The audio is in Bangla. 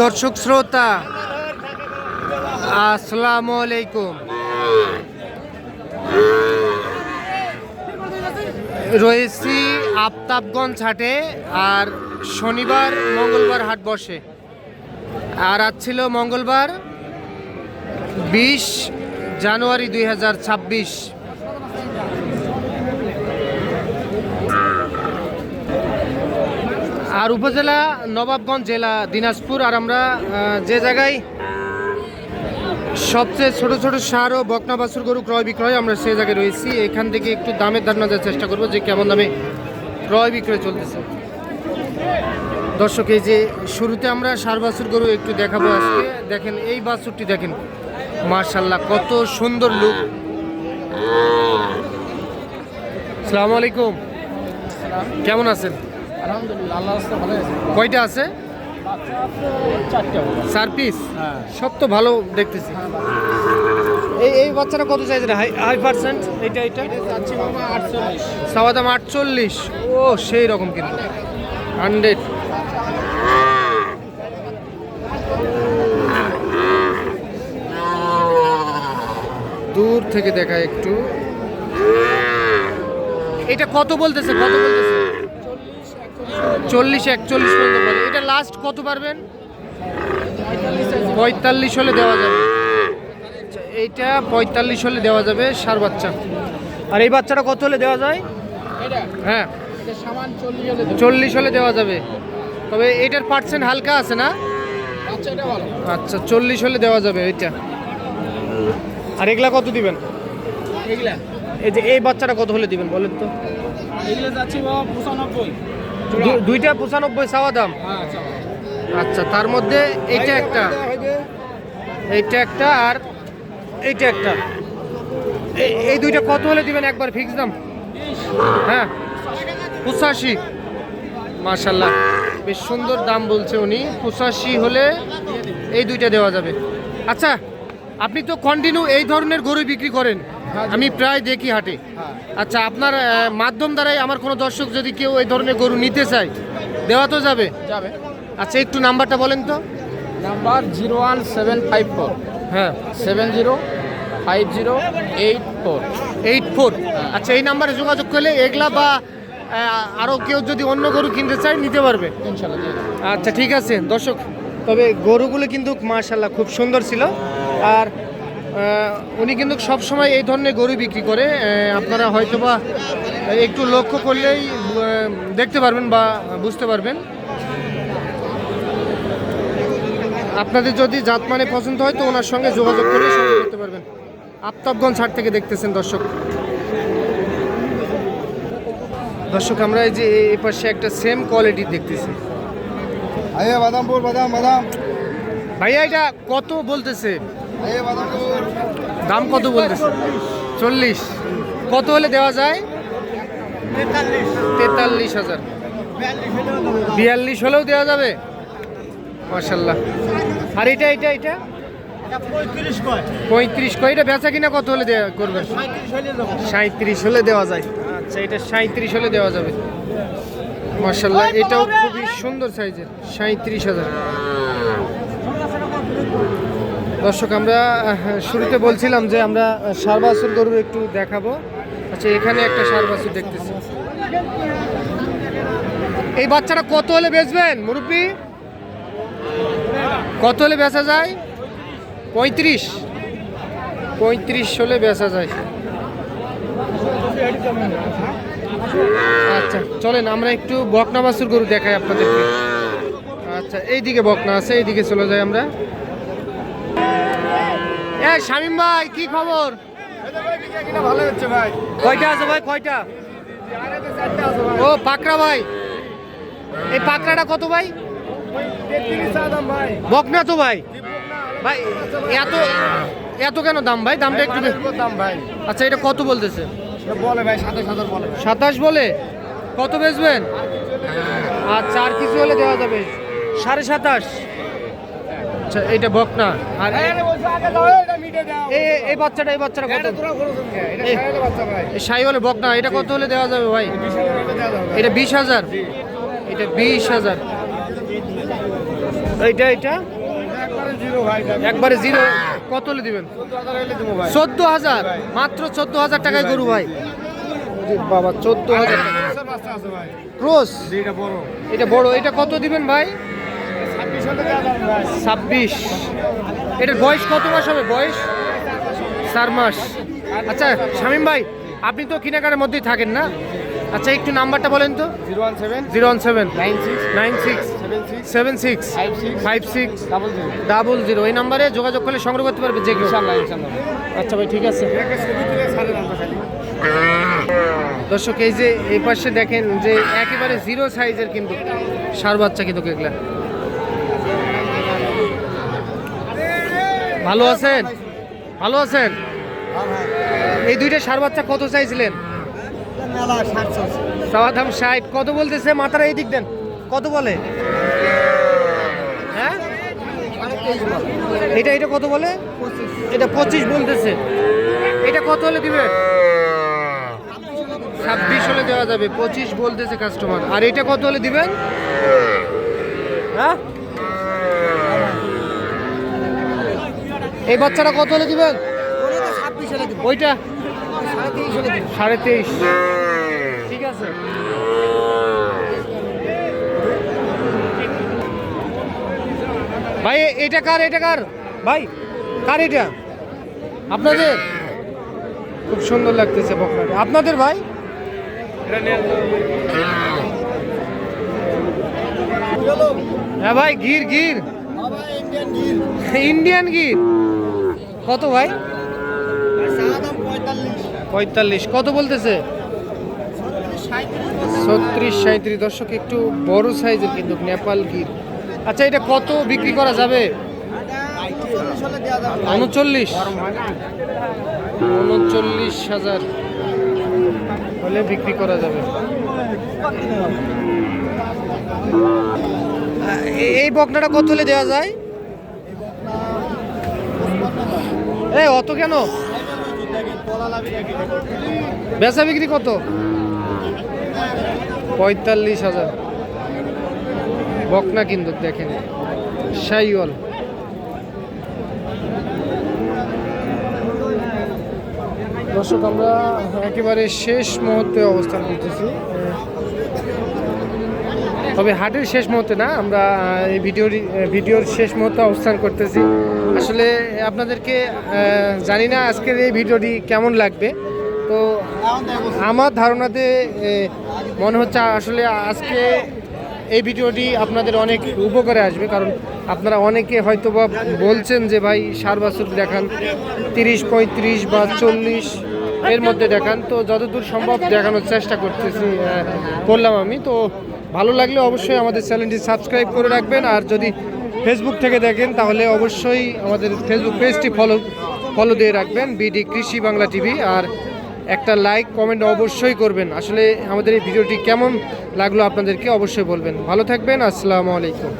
দর্শক শ্রোতা আসসালামু আলাইকুম। রয়েছি আফতাবগঞ্জ হাটে, আর শনিবার মঙ্গলবার হাট বসে। আর আজ ছিল মঙ্গলবার 20 জানুয়ারি 2026। আর উপজেলা নবাবগঞ্জ, জেলা দিনাজপুর। আর আমরা যে জায়গায় সবচেয়ে ছোট ছোট সার ও বকনা বাছুর গরু ক্রয় বিক্রয়, আমরা সেই জায়গায় রয়েছি। এখান থেকে একটু দামের ধারণা দেওয়ার চেষ্টা করবো যে কেমন দামে ক্রয় বিক্রয় চলতেছে। দর্শক, এই যে শুরুতে আমরা সার বাছুর গরু একটু দেখাবো আজকে। দেখেন এই বাছুরটি, দেখেন মাশাআল্লাহ কত সুন্দর লুক। আসসালামু আলাইকুম, কেমন আছেন? আলহামদুলিল্লাহ, আল্লাহ রাস্তায় ভালো আছে। কয়টা আছে? 4 পিস। সব তো ভালো দেখতেছি। এই বাচ্চাটা কত চাইছে? হাই পার্সেন্ট এইটা যাচ্ছি বাবা 48। চাওয়া দাম 48। ও সেই রকম, কিন্তু 100। দূর থেকে দেখা একটু। এটা কত বলতেছে? 40-41 পর্যন্ত বলে। এটা লাস্ট কত পারবেন? 45 হলে দেওয়া যাবে। এইটা 45 হলে দেওয়া যাবে, সার বাচ্চা। আর এই বাচ্চাটা কত হলে দেওয়া যায়? হ্যাঁ, 40 হলে দেওয়া যাবে। তবে এটার পার্সেন্ট হালকা আছে না? আচ্ছা, 40 হলে দেওয়া যাবে এইটা। আর এগুলা কত দিবেন? এই যে এই বাচ্চাটা কত হলে দিবেন বলেন তো? দুইটা 95 চাওয়া দাম। আচ্ছা, তার মধ্যে এইটা একটা আর এইটা একটা। এই দুইটা কত হলে দিবেন একবার ফিক্স দাম? হ্যাঁ, 85। মাশাআল্লাহ, বেশ সুন্দর দাম বলছে উনি। 85 হলে এই দুইটা দেওয়া যাবে। আচ্ছা, আপনি তো কন্টিনিউ এই ধরনের গরু বিক্রি করেন, আমি প্রায় দেখি হাটে। আচ্ছা, আপনার মাধ্যম দ্বারাই আমার কোনো দর্শক যদি কেউ এই ধরনের গরু নিতে চায়, দেওয়া তো যাবে? আচ্ছা, একটু নাম্বারটা বলেন তো। নাম্বার 01754 হ্যাঁ 705084। আচ্ছা, এই নাম্বারে যোগাযোগ করলে এগুলা বা আরও কেউ যদি অন্য গরু কিনতে চায় নিতে পারবে ইনশাআল্লাহ। আচ্ছা, ঠিক আছে দর্শক। তবে গরুগুলো কিন্তু মাশাআল্লাহ খুব সুন্দর ছিল। আর উনি কিন্তু সব সময় এই ধরনের গরু বিক্রি করে। আপনারা হয়তোবা একটু লক্ষ্য করলেই দেখতে পারবেন বা বুঝতে পারবেন। আপনাদের যদি জাতমানে পছন্দ হয় তো ওনার সঙ্গে যোগাযোগ করে সংগ্রহ করতে পারবেন। আফতাবগঞ্জ হাট থেকে দেখতেছেন দর্শক। আমরা এই যে এই পাশে একটা সেম কোয়ালিটি দেখতেছি। ভাইয়া, এটা কত বলতেছে? দাম কত বলতেছে? 40। কত হলে দেওয়া যায়? 43,000। 42 হলেও দেওয়া যাবে? মাশাআল্লাহ। আর এটা 35 কয়। এটা বেচা কিনা কত হলে দেওয়া করবেন? 37 হলে দেওয়া যায়। আচ্ছা, এটা 37 হলে দেওয়া যাবে। মাশাআল্লাহ, এটাও খুবই সুন্দর সাইজের। 37,000। দর্শক, আমরা শুরুতে বলছিলাম যে আমরা সার বাছুর গরু একটু দেখাবো। আচ্ছা, এখানে একটা সার বাছুর দেখতেছি। এই বাচ্চাটা কত হলে বেচবেন মুরব্বি? কত হলে বেচা যায়? 35 হলে বেচা যায়। আচ্ছা, চলেন আমরা একটু বকনা বাছুর গরু দেখাই আপনাদেরকে। আচ্ছা, এইদিকে বকনা আছে, এইদিকে চলে যাই আমরা। শামিম ভাই, কি খবর? ভালো হচ্ছে ভাই। কয়টা আছে ভাই? কয়টা? ও পাকড়া ভাই, এই পাকড়াটা কত ভাই? বকনা তো ভাই। ভাই এত কেন দাম ভাই? দামটা একটু দাম ভাই। আচ্ছা, এটা কত বলতেছে? বলে ভাই 27,000 বলে। 27 বলে? কত বেচবেন? আচ্ছা, আর কিছু হলে দেওয়া যাবে? 27.5। আচ্ছা, এইটা বকনা। আর এই বাচ্চাটা কত? শাই হলে বকনা। এটা কত হলে দেওয়া যাবে ভাই? এটা 20,000। এটা 20,000। এইটা একবারে জিরো ভাই। একবারে জিরো। কত হলে দিবেন? 14,000 হলে দেবো ভাই। 14,000, মাত্র 14,000 টাকায় গরু ভাই। ওরে বাবা, 14,000 টাকা। সব বাচ্চা আছে ভাই। ক্রস, এটা বড়। এটা বড়। এটা কত দিবেন ভাই? 26 হলে দেওয়া যাবে ভাই। 26। এটার বয়স কত মাস হবে? বয়স 4 মাস। আচ্ছা শামীম ভাই, আপনি তো কিনাকাটার মধ্যেই থাকেন না? আচ্ছা একটু নাম্বারটা বলেন তো। 017 017 96 96 76 76 56 56 00। এই নাম্বারে যোগাযোগ করলে সংগ্রহ করতে পারবে যে কেউ। ইনশাআল্লাহ ইনশাআল্লাহ। আচ্ছা ভাই, ঠিক আছে। একটা ছবি তুলে ছাড়েন আমরা খালি। দর্শক এই যে এই পাশে দেখেন যে একেবারে জিরো সাইজের কিন্তু ষাঁড় বাচ্চা কিন্তু এগুলা। ভালো আছেন? ভালো আছেন? এই দুইটা ষাঁড় বাচ্চা কত চাইছিলেন? মেলা 60 চাওয়া দাম 60। কত বলতেছে? মাথার এই দিক দেন, কত বলে? হ্যাঁ, এটা কত বলে? এটা 25 বলতেছে। এটা কত হলে দিবেন? 26 হলে দেওয়া যাবে। 25 বলতেছে কাস্টমার। আর এটা কত হলে দিবেন? হ্যাঁ, এই বাচ্চাটা কত হলে দিবেন? ওইটা 23.5। ঠিক আছে। ভাই এটা কার? ভাই কার এটা? আপনাদের? খুব সুন্দর লাগতেছে বকনাটা। আপনাদের ভাই? হ্যাঁ ভাই, গির ইন্ডিয়ান গির। কত ভাই? 45। কত বলতেছে? 36-37। দর্শক একটু বড় সাইজের কিন্তু নেপাল গির। আচ্ছা এটা কত বিক্রি করা যাবে? 39,000 হলে বিক্রি করা যাবে। এই বকনাটা কত হলে দেওয়া যায়? অত কেন? বেচা বিক্রি কত? 45,000। বকনা কিন্তু দেখেন শাইওয়াল। দর্শক আমরা একেবারে শেষ মুহূর্তে অবস্থান করতেছি, তবে হাটের শেষ মুহূর্তে না, আমরা এই ভিডিওর শেষ মুহূর্তে অবস্থান করতেছি। আসলে আপনাদেরকে জানি না আজকের এই ভিডিওটি কেমন লাগবে। তো আমার ধারণাতে মনে হচ্ছে আসলে আজকে এই ভিডিওটি আপনাদের অনেক উপকারে আসবে, কারণ আপনারা অনেকে হয়তো বা বলছেন যে ভাই ষাঁড় বাছুর দেখান 30, 35 বা 40 এর মধ্যে দেখান। তো যতদূর সম্ভব দেখানোর চেষ্টা করলাম আমি। তো ভালো লাগলে অবশ্যই আমাদের চ্যানেলটি সাবস্ক্রাইব করে রাখবেন। আর যদি ফেসবুক থেকে দেখেন তাহলে অবশ্যই আমাদের ফেসবুক পেজটি ফলো দিয়ে রাখবেন, বিডি কৃষি বাংলা টিভি। আর একটা লাইক কমেন্ট অবশ্যই করবেন। আসলে আমাদের এই ভিডিওটি কেমন লাগলো আপনাদেরকে অবশ্যই বলবেন। ভালো থাকবেন। আসসালামু আলাইকুম।